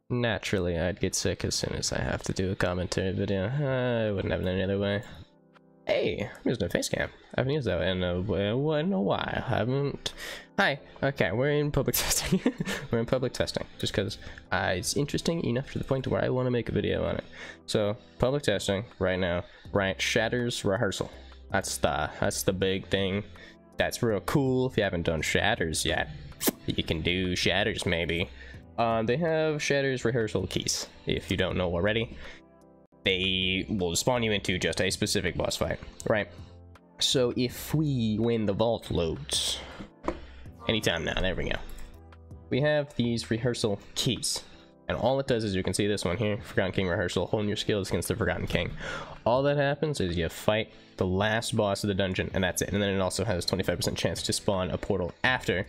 Naturally, I'd get sick as soon as I have to do a commentary video. I wouldn't have it any other way. Hey, I'm using a face cam. I haven't used that in a while. I haven't. Hi. Okay, we're in public testing. We're in public testing, just because it's interesting enough to the point where I want to make a video on it. So, public testing right now. Right, Shatters Rehearsal. That's the big thing. That's real cool. If you haven't done Shatters yet, you can do Shatters maybe. They have Shatters Rehearsal keys. If you don't know already, they will spawn you into just a specific boss fight, right? So if we win the vault loads, anytime now, there we go. We have these rehearsal keys, and all it does is, you can see this one here, Forgotten King Rehearsal, hone your skills against the Forgotten King. All that happens is you fight the last boss of the dungeon, and that's it. And then it also has 25% chance to spawn a portal after,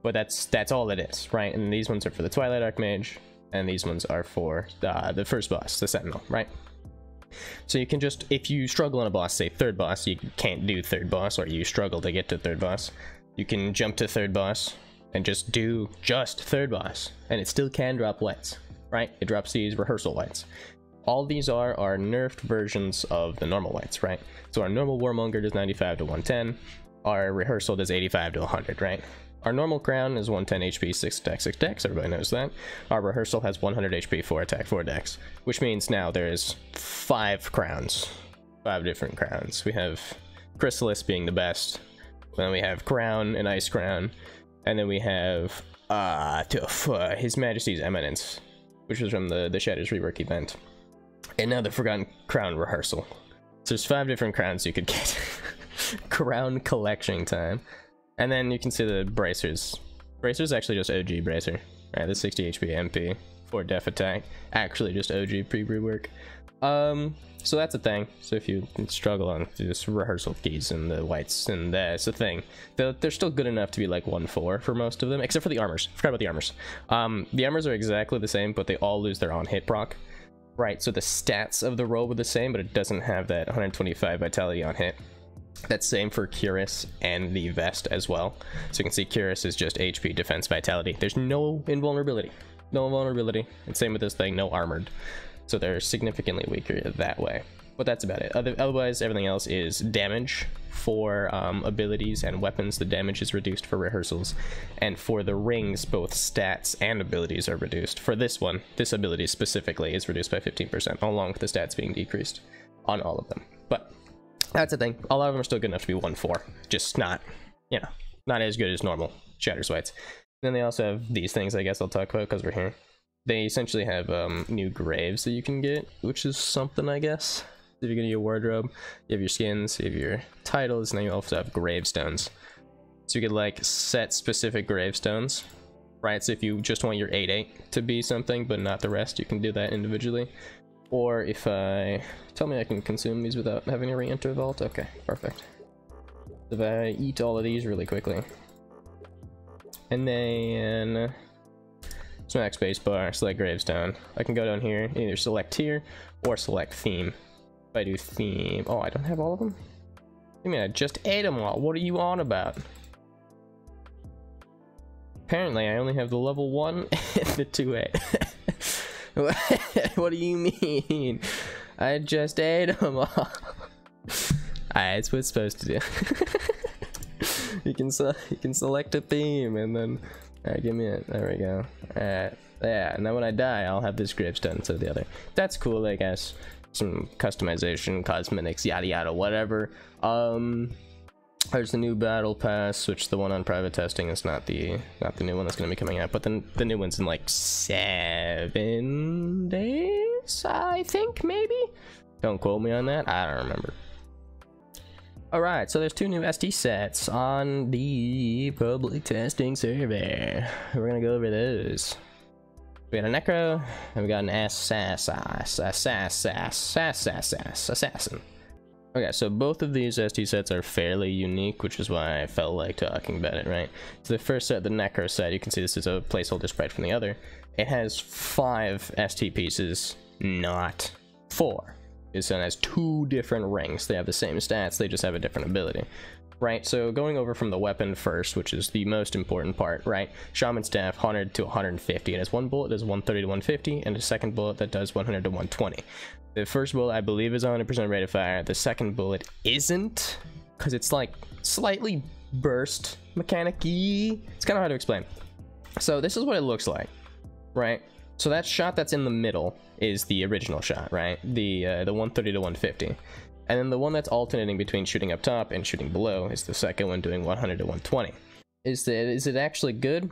but that's all it is, right? And these ones are for the Twilight Archmage, and these ones are for the first boss, the Sentinel, right? So you can just, if you struggle on a boss, say third boss, you can't do third boss, or you struggle to get to third boss, you can jump to third boss and just do just third boss, and it still can drop whites, right? It drops these rehearsal whites. All these are nerfed versions of the normal whites, right? So our normal Warmonger does 95 to 110, our rehearsal does 85 to 100, right? Our normal crown is 110 HP, 6 attack, 6 dex, everybody knows that. Our rehearsal has 100 HP, 4 attack, 4 dex, which means now there is 5 crowns. 5 different crowns. We have Chrysalis being the best, then we have Crown and Ice Crown, and then we have His Majesty's Eminence, which was from the Shatters rework event. And now the Forgotten Crown Rehearsal. So there's 5 different crowns you could get. Crown collection time. And then you can see the bracers. Bracer's actually just OG bracer. Right, the 60 HP MP, 4 def attack. Actually just OG pre-rework. So that's a thing. So if you struggle on this rehearsal keys and the whites, and that's a thing. They're still good enough to be like 1-4 for most of them, except for the armors. Forgot about the armors. The armors are exactly the same, but they all lose their on-hit proc. Right, so the stats of the robe are the same, but it doesn't have that 125 vitality on hit. That's same for Cuirass and the vest as well. So you can see Cuirass is just HP, defense, vitality. There's no invulnerability. No invulnerability. And same with this thing, no armored. So they're significantly weaker that way. But that's about it. Otherwise, everything else is damage. For abilities and weapons, the damage is reduced for rehearsals. And for the rings, both stats and abilities are reduced. For this one, this ability specifically is reduced by 15%, along with the stats being decreased on all of them. But that's the thing. A lot of them are still good enough to be 1-4. Just not, you know, not as good as normal Shatters whites. Then they also have these things, I guess I'll talk about because we're here. They essentially have new graves that you can get, which is something, I guess. If you're gonna your wardrobe, you have your skins, you have your titles, and then you also have gravestones. So you could like set specific gravestones, right? So if you just want your 8/8 to be something, but not the rest, you can do that individually. Or if tell me I can consume these without having to re-enter vault. Okay, perfect. If I eat all of these really quickly, and then smack spacebar, select gravestone. I can go down here, either select tier or select theme. I do theme. Oh, I don't have all of them? I mean, I just ate them all. What are you on about? Apparently, I only have the level 1 and the 2/8. What do you mean? I just ate them all. Alright, it's what it's supposed to do. you can select a theme and then... Alright, give me it. There we go. Alright. Yeah, and then when I die, I'll have this gravestone instead of the other. That's cool, I guess. Some customization, cosmetics, yada yada, whatever. There's the new battle pass, which the one on private testing is not the new one that's going to be coming out, but then the new one's in like 7 days, I think, maybe. Don't quote me on that. I don't remember. All right, so there's 2 new ST sets on the public testing server. We're gonna go over those. We got a Necro, and we got an Assassin. Okay, so both of these ST sets are fairly unique, which is why I felt like talking about it, right? So the first set, the Necro set, you can see this is a placeholder sprite from the other. It has 5 ST pieces, not 4. This one has 2 different rings. They have the same stats, they just have a different ability. right? So going over from the weapon first, which is the most important part, right? Shaman Staff, 100 to 150. It has one bullet that does 130 to 150, and a second bullet that does 100 to 120. The first bullet, I believe, is 100% rate of fire. The second bullet isn't, because it's like slightly burst mechanic-y. It's kind of hard to explain. So this is what it looks like, right? So that shot that's in the middle is the original shot, right? The 130 to 150. And then the one that's alternating between shooting up top and shooting below is the second one, doing 100 to 120. Is it actually good?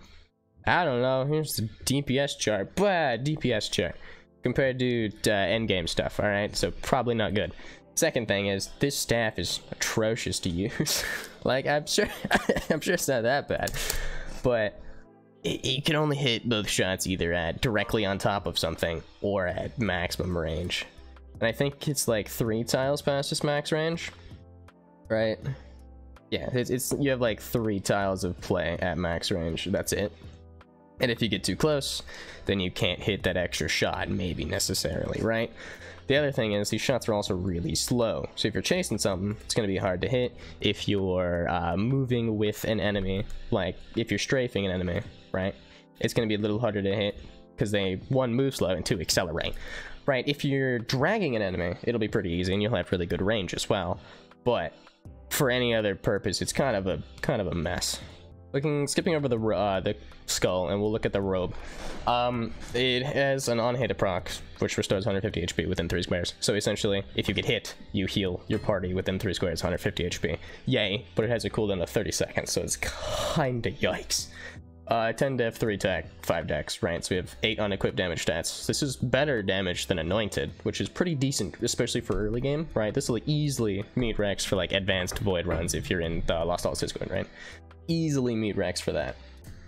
I don't know. Here's the DPS chart. Bah, DPS chart. Compared to endgame stuff, alright? So probably not good. Second thing is, this staff is atrocious to use. Like, I'm sure it's not that bad. But you can only hit both shots either at directly on top of something or at maximum range. And I think it's like 3 tiles past its max range, right? Yeah, it's you have like 3 tiles of play at max range. That's it. And if you get too close, then you can't hit that extra shot, maybe necessarily, right? The other thing is these shots are also really slow. So if you're chasing something, it's going to be hard to hit. If you're moving with an enemy, like if you're strafing an enemy, right? It's going to be a little harder to hit because they, 1, move slow, and 2, accelerate. Right, if you're dragging an enemy, it'll be pretty easy, and you'll have really good range as well. But for any other purpose, it's kind of a mess. Skipping over the skull, and we'll look at the robe. It has an on-hit proc, which restores 150 HP within 3 squares. So essentially, if you get hit, you heal your party within 3 squares, 150 HP. Yay! But it has a cooldown of 30 seconds, so it's kinda yikes. 10 def, 3 attack, 5 dex, right? So we have 8 unequipped damage stats. This is better damage than Anointed, which is pretty decent, especially for early game, right? This will easily meet Rex for like advanced void runs if you're in the Lost Halls Discord, right? Easily meet Rex for that.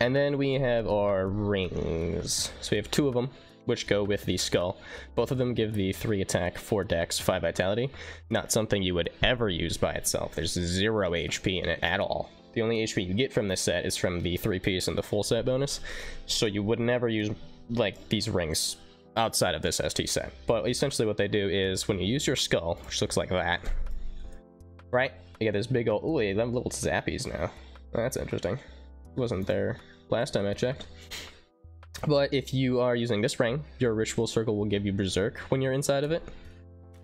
And then we have our rings. So we have 2 of them, which go with the skull. Both of them give the 3 attack, 4 dex, 5 vitality. Not something you would ever use by itself. There's 0 HP in it at all. The only HP you get from this set is from the 3-piece and the full set bonus, so you would never use like these rings outside of this ST set. But essentially what they do is when you use your skull, which looks like that, right? You get this big old, ooh, they have little zappies now. That's interesting. It wasn't there last time I checked. But if you are using this ring, your ritual circle will give you Berserk when you're inside of it.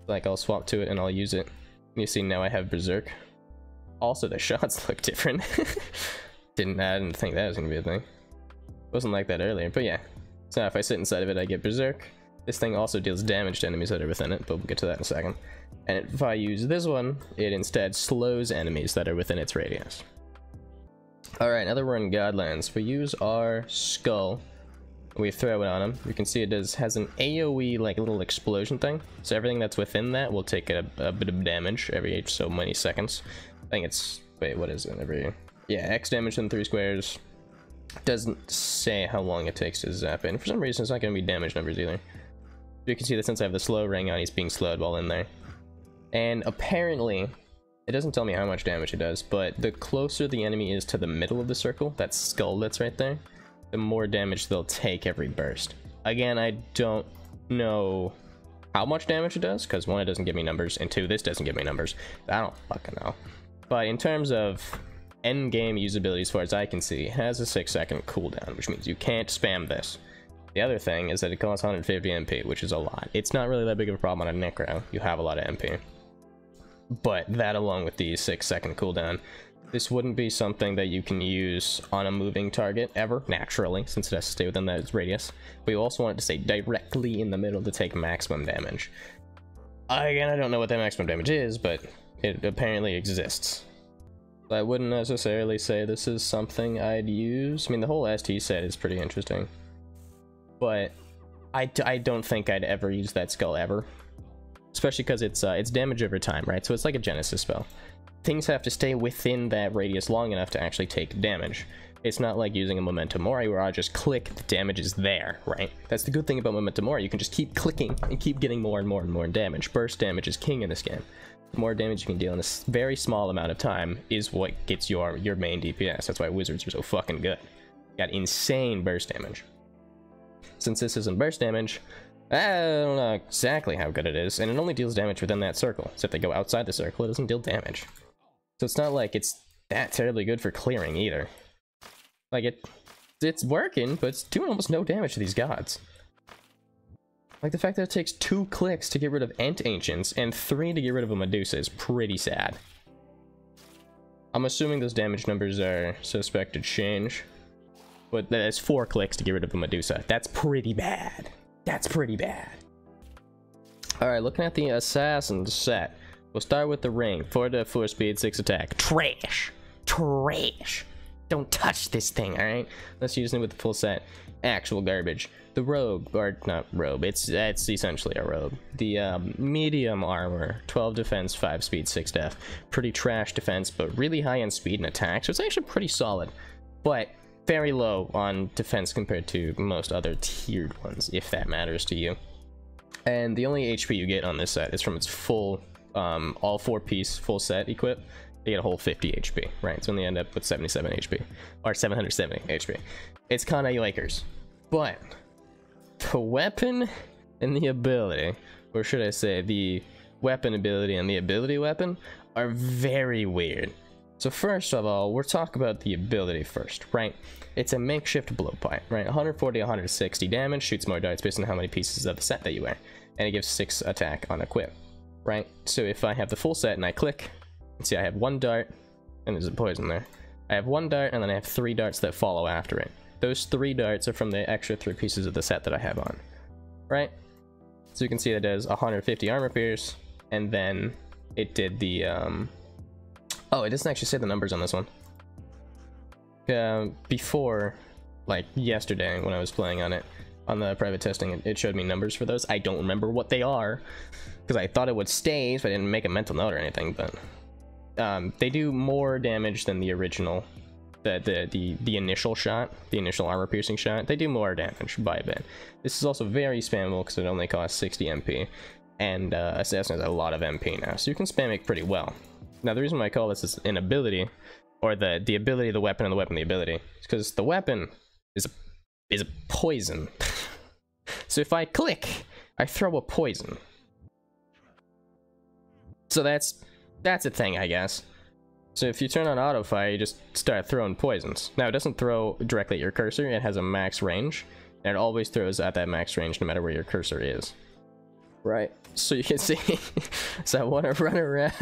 Like, I'll swap to it and I'll use it. You see now I have Berserk. Also, the shots look different. I didn't think that was gonna be a thing. Wasn't like that earlier, but yeah. So now if I sit inside of it, I get Berserk. This thing also deals damage to enemies that are within it, but we'll get to that in a second. And if I use this one, it instead slows enemies that are within its radius. Alright, now that we're in Godlands, we use our skull. We throw it on him. You can see it has an AoE like little explosion thing. So everything that's within that will take a bit of damage every so many seconds. I think it's, wait, what is it? Yeah, X damage in 3 squares. Doesn't say how long it takes to zap it. And for some reason, it's not going to be damage numbers either. You can see that since I have the slow ring on, he's being slowed while in there. And apparently, it doesn't tell me how much damage it does, but the closer the enemy is to the middle of the circle, that skull that's right there, the more damage they'll take every burst. Again, I don't know how much damage it does, because 1, it doesn't give me numbers, and 2, this doesn't give me numbers. I don't fucking know. But in terms of end-game usability, as far as I can see, it has a 6-second cooldown, which means you can't spam this. The other thing is that it costs 150 MP, which is a lot. It's not really that big of a problem on a Necro. You have a lot of MP. But that along with the 6-second cooldown, this wouldn't be something that you can use on a moving target ever, naturally, since it has to stay within that radius. But you also want it to stay directly in the middle to take maximum damage. Again, I don't know what that maximum damage is, but it apparently exists. I wouldn't necessarily say this is something I'd use. I mean, the whole ST set is pretty interesting. But I don't think I'd ever use that skull ever. Especially because it's damage over time, right? So it's like a Genesis spell. Things have to stay within that radius long enough to actually take damage. It's not like using a Memento Mori where I just click, the damage is there, right? That's the good thing about Memento Mori. You can just keep clicking and keep getting more and more and more damage. Burst damage is king in this game. The more damage you can deal in a very small amount of time is what gets your main DPS. That's why wizards are so fucking good. Got insane burst damage. Since this isn't burst damage, I don't know exactly how good it is, and it only deals damage within that circle. So if they go outside the circle, it doesn't deal damage. So it's not like it's that terribly good for clearing either. Like it's working, but it's doing almost no damage to these gods. Like the fact that it takes 2 clicks to get rid of Ent Ancients and 3 to get rid of a Medusa is pretty sad. I'm assuming those damage numbers are suspect to change. But that's 4 clicks to get rid of a Medusa. That's pretty bad. That's pretty bad. Alright, looking at the assassin set. We'll start with the ring. 4 to 4 speed, 6 attack. Trash! Trash! Don't touch this thing, alright? Let's use it with the full set. Actual garbage. The robe, or not robe, it's essentially a robe. The medium armor, 12 defense, 5 speed, 6 def. Pretty trash defense, but really high on speed and attack, so it's actually pretty solid. But very low on defense compared to most other tiered ones, if that matters to you. And the only HP you get on this set is from its full, all 4-piece full set equip. You get a whole 50 HP, right? So only end up with 77 HP, or 770 HP. It's kind of yikers. But the weapon and the ability, or should I say the weapon ability and the ability weapon, are very weird. So first of all, we're talking about the ability first, right? It's a makeshift blowpipe, right? 140, 160 damage, shoots more darts based on how many pieces of the set that you wear, and it gives 6 attack on equip, right? So if I have the full set and I click, see I have 1 dart, and there's a poison there. I have 1 dart, and then I have 3 darts that follow after it. Those 3 darts are from the extra 3 pieces of the set that I have on, right? So you can see that it does 150 armor pierce, and then it did the, oh, it doesn't actually say the numbers on this one. Before, like yesterday when I was playing on it, on the private testing, it showed me numbers for those. I don't remember what they are, because I thought it would stay, so I didn't make a mental note or anything, but they do more damage than the original, the initial shot, the initial armor piercing shot. They do more damage by a bit. This is also very spammable because it only costs 60 MP, and Assassin has a lot of MP now, so you can spam it pretty well. Now the reason why I call this an ability, or the ability of the weapon and the weapon the ability, is because the weapon is a poison. So if I click, I throw a poison. So that's a thing, I guess. So if you turn on auto fire, you just start throwing poisons. Now it doesn't throw directly at your cursor, it has a max range, and it always throws at that max range no matter where your cursor is. Right, so you can see, so I want to run around,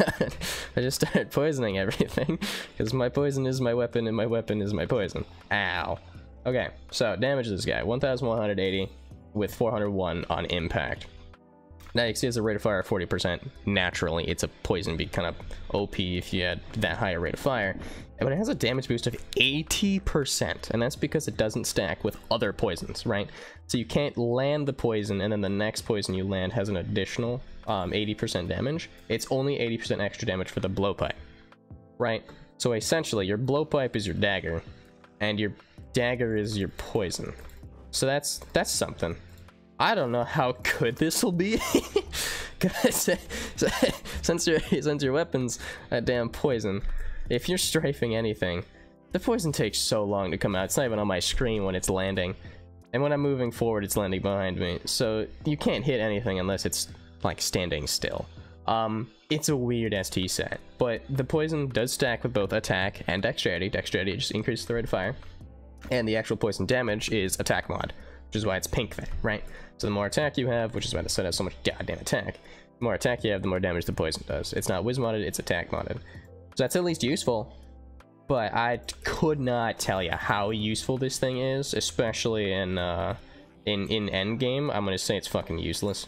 I just started poisoning everything, because my poison is my weapon and my weapon is my poison. Ow. Okay, so damage this guy, 1180 with 401 on impact. Now you can see it's a rate of fire of 40%. Naturally, it's a poison, be kind of OP if you had that higher rate of fire. But it has a damage boost of 80%, and that's because it doesn't stack with other poisons, right? So you can't land the poison, and then the next poison you land has an additional 80% damage. It's only 80% extra damage for the blowpipe, right? So essentially, your blowpipe is your dagger, and your dagger is your poison. So that's something. I don't know how good this will be, because since your weapon's a damn poison, if you're strafing anything, the poison takes so long to come out. It's not even on my screen when it's landing, and when I'm moving forward, it's landing behind me. So you can't hit anything unless it's like standing still. It's a weird ST set, but the poison does stack with both attack and dexterity. Dexterity just increases the rate of fire, and the actual poison damage is attack mod, which is why it's pink there, right? So the more attack you have, which is why the set has so much goddamn attack, the more attack you have, the more damage the poison does. It's not whiz modded, it's attack modded. So that's at least useful, but I could not tell you how useful this thing is, especially in end game. I'm gonna say it's fucking useless.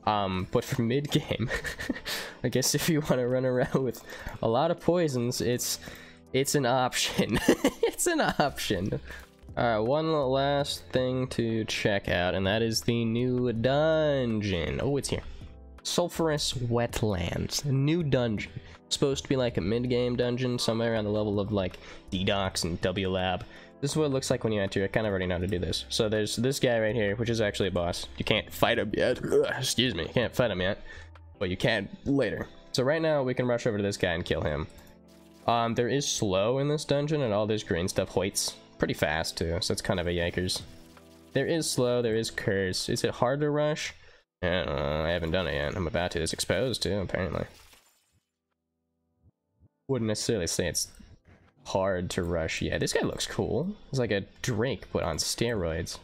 But for mid game, I guess if you want to run around with a lot of poisons, it's an option. It's an option. Alright, one last thing to check out, and that is the new dungeon. Oh, it's here. Sulphurous Wetlands. A new dungeon. Supposed to be like a mid-game dungeon, somewhere around the level of like D-Docs and W-Lab. This is what it looks like when you enter. I kind of already know how to do this. So there's this guy right here, which is actually a boss. You can't fight him yet. Excuse me, you can't fight him yet. But you can later. So right now, we can rush over to this guy and kill him. There is slow in this dungeon, and all this green stuff hoits pretty fast too, so it's kind of a yikers. There is slow, there is curse. Is it hard to rush? I don't know, I haven't done it yet. I'm about to. It's exposed too, apparently. Wouldn't necessarily say it's hard to rush. Yeah, this guy looks cool. It's like a Drake put on steroids.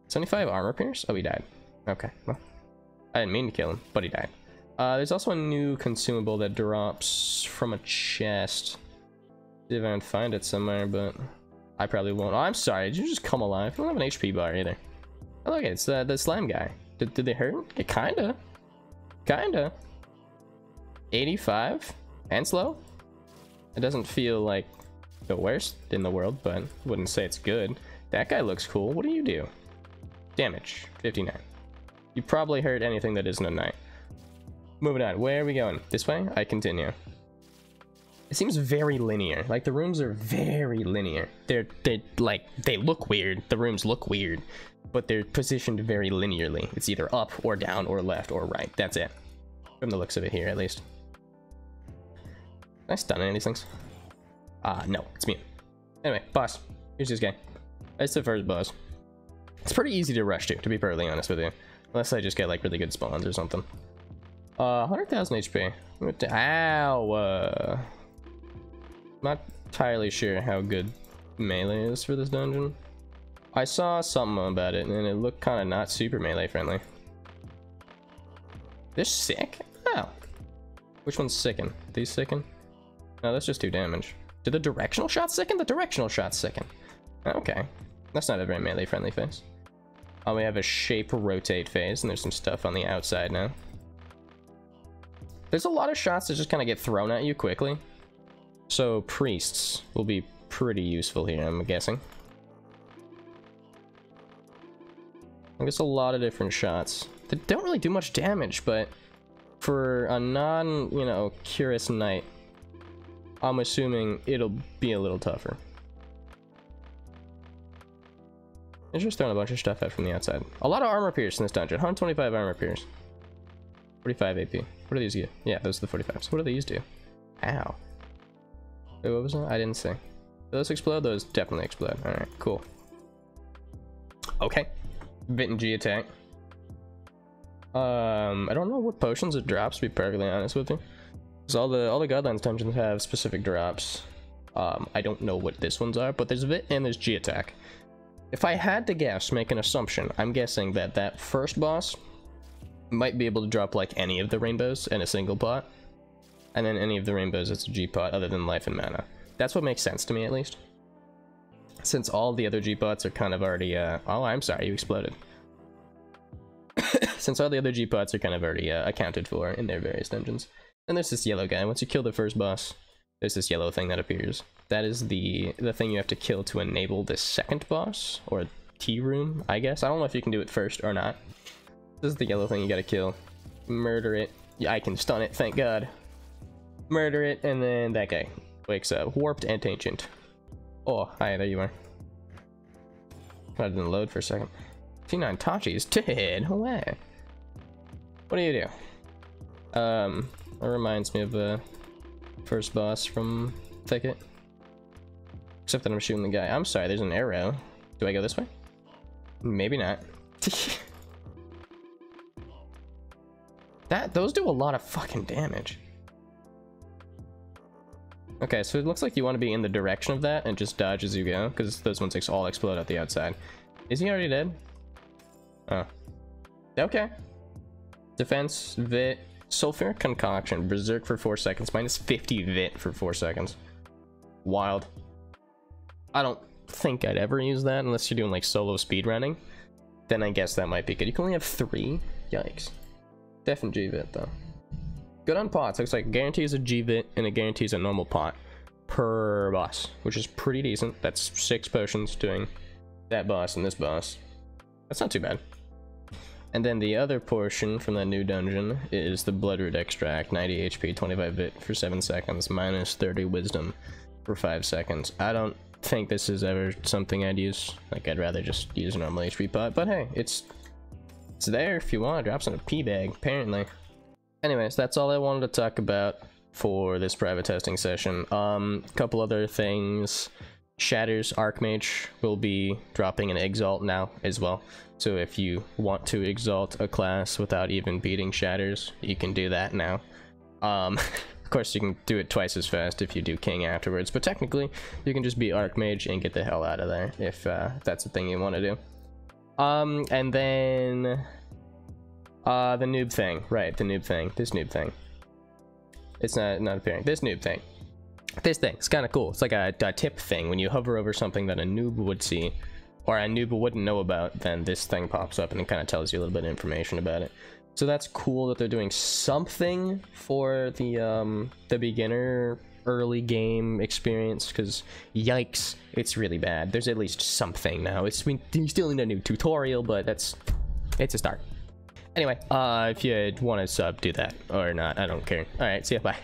75 armor pierce? Oh, he died. Okay, well, I didn't mean to kill him, but he died. There's also a new consumable that drops from a chest. See if I can find it somewhere, but I probably won't. Oh, I'm sorry, did you just come alive? I don't have an HP bar either. Oh, look, it's the slime guy. Did they hurt? It kinda. 85 and slow. It doesn't feel like the worst in the world, but wouldn't say it's good. That guy looks cool. What do you do? Damage 59. You probably hurt anything that isn't a knight. Moving on. Where are we going? This way? I continue. It seems very linear. Like, the rooms are very linear. They look weird. The rooms look weird, but they're positioned very linearly. It's either up or down or left or right. That's it. From the looks of it here, at least. Can I stun any of these things? No, it's me. Anyway, boss. Here's this guy. That's the first boss. It's pretty easy to rush to be perfectly honest with you. Unless I just get, like, really good spawns or something. 100,000 HP. Ow! Not entirely sure how good melee is for this dungeon. I saw something about it, and it looked kind of not super melee friendly. They're sick? Oh. Which one's sicken? These sicken? No, that's just 2 damage. Did the directional shot sicken? The directional shot sicken. Okay. That's not a very melee friendly phase. We have a shape rotate phase, and there's some stuff on the outside now. There's a lot of shots that just kind of get thrown at you quickly. So priests will be pretty useful here, I'm guessing. I guess a lot of different shots. They don't really do much damage, but for a curious knight, I'm assuming it'll be a little tougher. They're just throwing a bunch of stuff out from the outside. A lot of armor pierce in this dungeon. 125 armor pierce. 45 AP. What do these do? Yeah, those are the 45s. What do these do? Ow. Wait, what was that? I didn't see. Do those explode? Those definitely explode. Alright, cool. Okay. Vit and G attack. I don't know what potions it drops, to be perfectly honest with you. Because all the Godlands dungeons have specific drops. I don't know what this ones are, but there's Vit and there's G attack. If I had to guess, make an assumption, I'm guessing that that first boss might be able to drop like any of the rainbows in a single pot. And then any of the rainbows as a G pot other than life and mana. That's what makes sense to me, at least. Since all the other G pots are kind of already, oh, I'm sorry, you exploded. Since all the other G pots are kind of already accounted for in their various dungeons. And there's this yellow guy. Once you kill the first boss, there's this yellow thing that appears. That is the thing you have to kill to enable the second boss, or tea room, I guess. I don't know if you can do it first or not. This is the yellow thing you gotta kill. Murder it. Yeah, I can stun it, thank God. Murder it, and then that guy wakes up. Warped and ancient. Oh, hi, there you are. I didn't load for a second. T9 Tachi's dead. Away. What do you do? That reminds me of the first boss from Thicket. Except that I'm shooting the guy. I'm sorry, there's an arrow. Do I go this way? Maybe not. Those do a lot of fucking damage. Okay, so it looks like you want to be in the direction of that and just dodge as you go, because those ones all explode at the outside. Is he already dead? Oh. Okay. Defense, Vit, Sulfuric Concoction, Berserk for 4 seconds, minus 50 Vit for 4 seconds. Wild. I don't think I'd ever use that unless you're doing like solo speedrunning. Then I guess that might be good. You can only have 3? Yikes. Def and G-Vit though. Good on pots. Looks like it guarantees a G-Vit and it guarantees a normal pot per boss, which is pretty decent. That's 6 potions doing that boss and this boss. That's not too bad. And then the other portion from that new dungeon is the Bloodroot Extract, 90 HP, 25 Vit for 7 seconds, minus 30 Wisdom for 5 seconds. I don't think this is ever something I'd use. Like, I'd rather just use a normal HP pot, but hey, it's there if you want. It drops in a pea bag, apparently. Anyways, that's all I wanted to talk about for this private testing session. Couple other things. Shatters Archmage will be dropping an Exalt now as well. So if you want to exalt a class without even beating Shatters, you can do that now. course, you can do it twice as fast if you do King afterwards, but technically, you can just be Archmage and get the hell out of there if that's the thing you want to do. And then the noob thing, right? The noob thing. This noob thing. It's not appearing. This noob thing. This thing. It's kind of cool. It's like a tip thing. When you hover over something that a noob would see, or a noob wouldn't know about, then this thing pops up and it kind of tells you a little bit of information about it. So that's cool that they're doing something for the beginner early game experience, because yikes, it's really bad. There's at least something now. You still need a new tutorial, but it's a start. Anyway, if you want to sub, do that, or not, I don't care. Alright, see ya, bye.